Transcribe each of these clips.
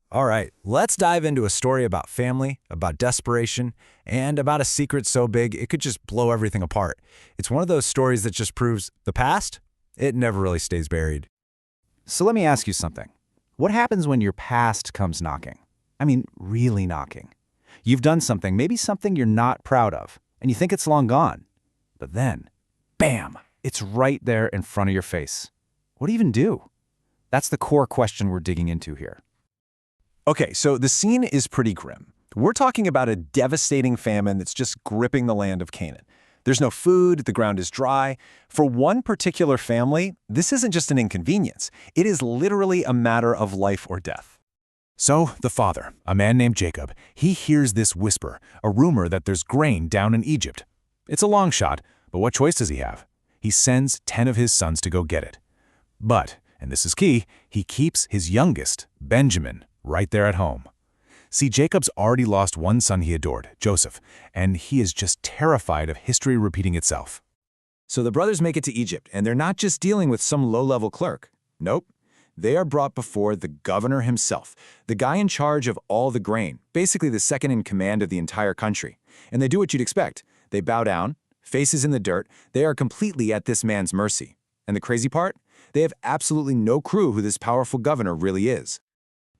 All right, let's dive into a story about family, about desperation, and about a secret so big it could just blow everything apart. It's one of those stories that just proves the past, it never really stays buried. So let me ask you something. What happens when your past comes knocking? I mean, really knocking. You've done something, maybe something you're not proud of, and you think it's long gone. But then, bam, it's right there in front of your face. What do you even do? That's the core question we're digging into here. Okay, so the scene is pretty grim. We're talking about a devastating famine that's just gripping the land of Canaan. There's no food, the ground is dry. For one particular family, this isn't just an inconvenience. It is literally a matter of life or death. So, the father, a man named Jacob, he hears this whisper, a rumor that there's grain down in Egypt. It's a long shot, but what choice does he have? He sends 10 of his sons to go get it. But, and this is key, he keeps his youngest, Benjamin, right there at home. See, Jacob's already lost one son he adored, Joseph, and he is just terrified of history repeating itself. So the brothers make it to Egypt, and they're not just dealing with some low-level clerk. Nope. They are brought before the governor himself, the guy in charge of all the grain, basically the second in command of the entire country. And they do what you'd expect. They bow down, faces in the dirt. They are completely at this man's mercy. And the crazy part? They have absolutely no clue who this powerful governor really is.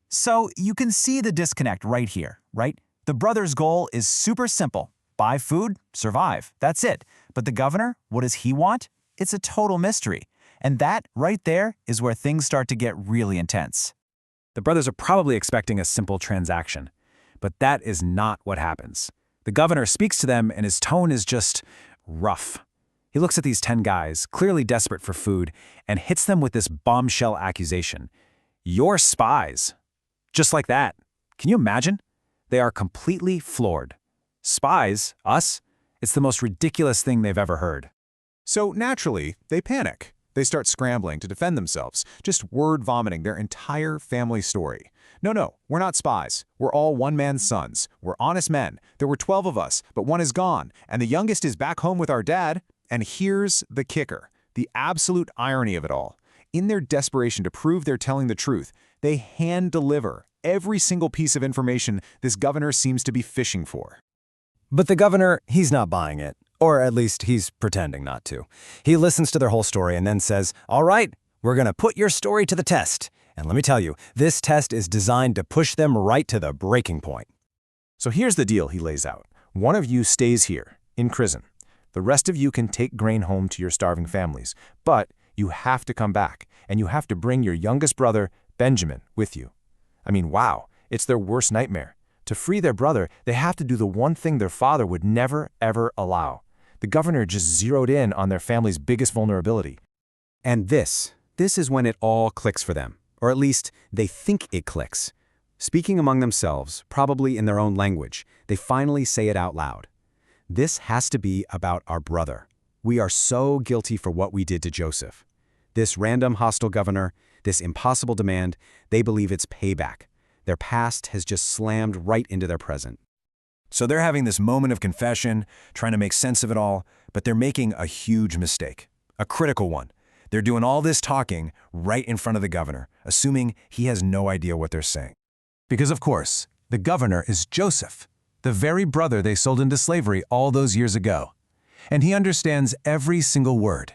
So you can see the disconnect right here, right? The brothers' goal is super simple. Buy food, survive. That's it. But the governor, what does he want? It's a total mystery. And that, right there, is where things start to get really intense. The brothers are probably expecting a simple transaction. But that is not what happens. The governor speaks to them and his tone is just rough. He looks at these 10 guys, clearly desperate for food, and hits them with this bombshell accusation. You're spies. Just like that. Can you imagine? They are completely floored. Spies? Us? It's the most ridiculous thing they've ever heard. So naturally, they panic. They start scrambling to defend themselves, just word vomiting their entire family story. No, we're not spies. We're all one man's sons. We're honest men. There were 12 of us, but one is gone, and the youngest is back home with our dad. And here's the kicker, the absolute irony of it all. In their desperation to prove they're telling the truth, they hand-deliver every single piece of information this governor seems to be fishing for. But the governor, he's not buying it. Or at least he's pretending not to. He listens to their whole story and then says, all right, we're going to put your story to the test. And let me tell you, this test is designed to push them right to the breaking point. So here's the deal he lays out. One of you stays here, in prison. The rest of you can take grain home to your starving families. But you have to come back, and you have to bring your youngest brother, Benjamin, with you. I mean, wow, it's their worst nightmare. To free their brother, they have to do the one thing their father would never, ever allow. The governor just zeroed in on their family's biggest vulnerability. And this is when it all clicks for them. Or at least, they think it clicks. Speaking among themselves, probably in their own language, they finally say it out loud. This has to be about our brother. We are so guilty for what we did to Joseph. This random hostile governor, this impossible demand, they believe it's payback. Their past has just slammed right into their present. So they're having this moment of confession, trying to make sense of it all, but they're making a huge mistake, a critical one. They're doing all this talking right in front of the governor, assuming he has no idea what they're saying. Because of course, the governor is Joseph, the very brother they sold into slavery all those years ago. And he understands every single word.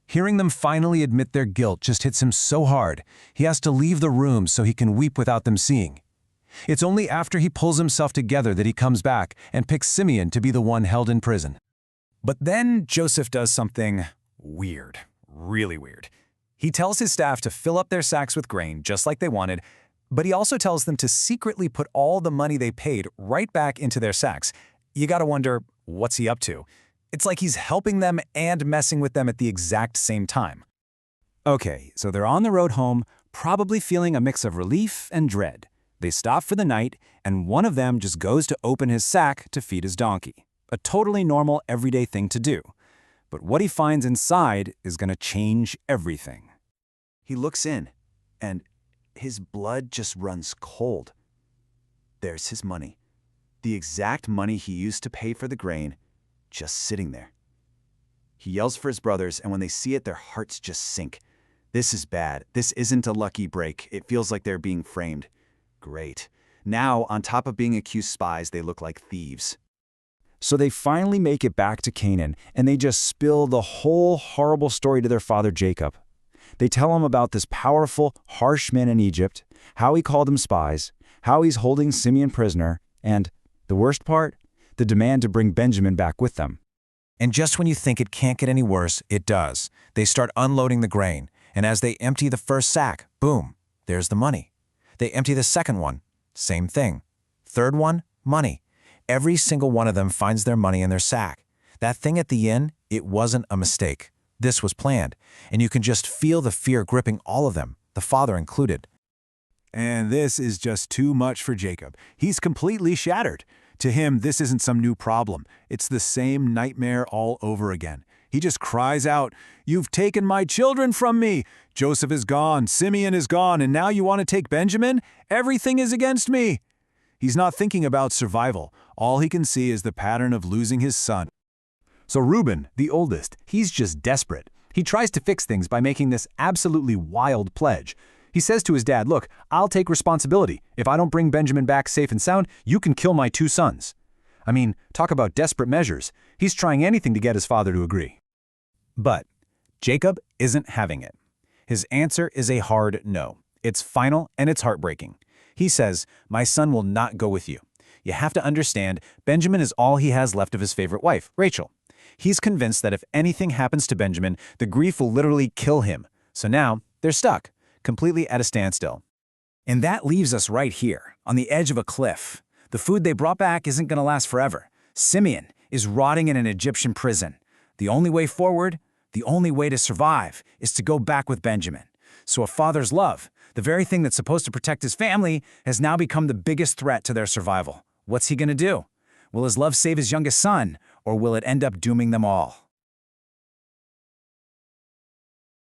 Hearing them finally admit their guilt just hits him so hard, he has to leave the room so he can weep without them seeing. It's only after he pulls himself together that he comes back and picks Simeon to be the one held in prison. But then Joseph does something weird, really weird. He tells his staff to fill up their sacks with grain just like they wanted, but he also tells them to secretly put all the money they paid right back into their sacks. You gotta wonder, what's he up to? It's like he's helping them and messing with them at the exact same time. Okay, so they're on the road home, probably feeling a mix of relief and dread. They stop for the night, and one of them just goes to open his sack to feed his donkey. A totally normal, everyday thing to do. But what he finds inside is going to change everything. He looks in, and his blood just runs cold. There's his money. The exact money he used to pay for the grain, just sitting there. He yells for his brothers, and when they see it, their hearts just sink. This is bad. This isn't a lucky break. It feels like they're being framed. Great. Now, on top of being accused spies, they look like thieves. So they finally make it back to Canaan, and they just spill the whole horrible story to their father Jacob. They tell him about this powerful, harsh man in Egypt, how he called them spies, how he's holding Simeon prisoner, and, the worst part, the demand to bring Benjamin back with them. And just when you think it can't get any worse, it does. They start unloading the grain, and as they empty the first sack, boom, there's the money. They empty the second one, same thing. Third one, money. Every single one of them finds their money in their sack. That thing at the inn, it wasn't a mistake. This was planned, and you can just feel the fear gripping all of them, the father included. And this is just too much for Jacob. He's completely shattered. To him, this isn't some new problem. It's the same nightmare all over again. He just cries out, "You've taken my children from me! Joseph is gone, Simeon is gone, and now you want to take Benjamin? Everything is against me!" He's not thinking about survival. All he can see is the pattern of losing his son. So Reuben, the oldest, he's just desperate. He tries to fix things by making this absolutely wild pledge. He says to his dad, "Look, I'll take responsibility. If I don't bring Benjamin back safe and sound, you can kill my 2 sons." I mean, talk about desperate measures. He's trying anything to get his father to agree. But Jacob isn't having it. His answer is a hard no. It's final and it's heartbreaking. He says, "My son will not go with you. You have to understand, Benjamin is all he has left of his favorite wife, Rachel. He's convinced that if anything happens to Benjamin, the grief will literally kill him. So now they're stuck, completely at a standstill." And that leaves us right here, on the edge of a cliff. The food they brought back isn't going to last forever. Simeon is rotting in an Egyptian prison. The only way forward, the only way to survive, is to go back with Benjamin. So a father's love, the very thing that's supposed to protect his family, has now become the biggest threat to their survival. What's he going to do? Will his love save his youngest son, or will it end up dooming them all?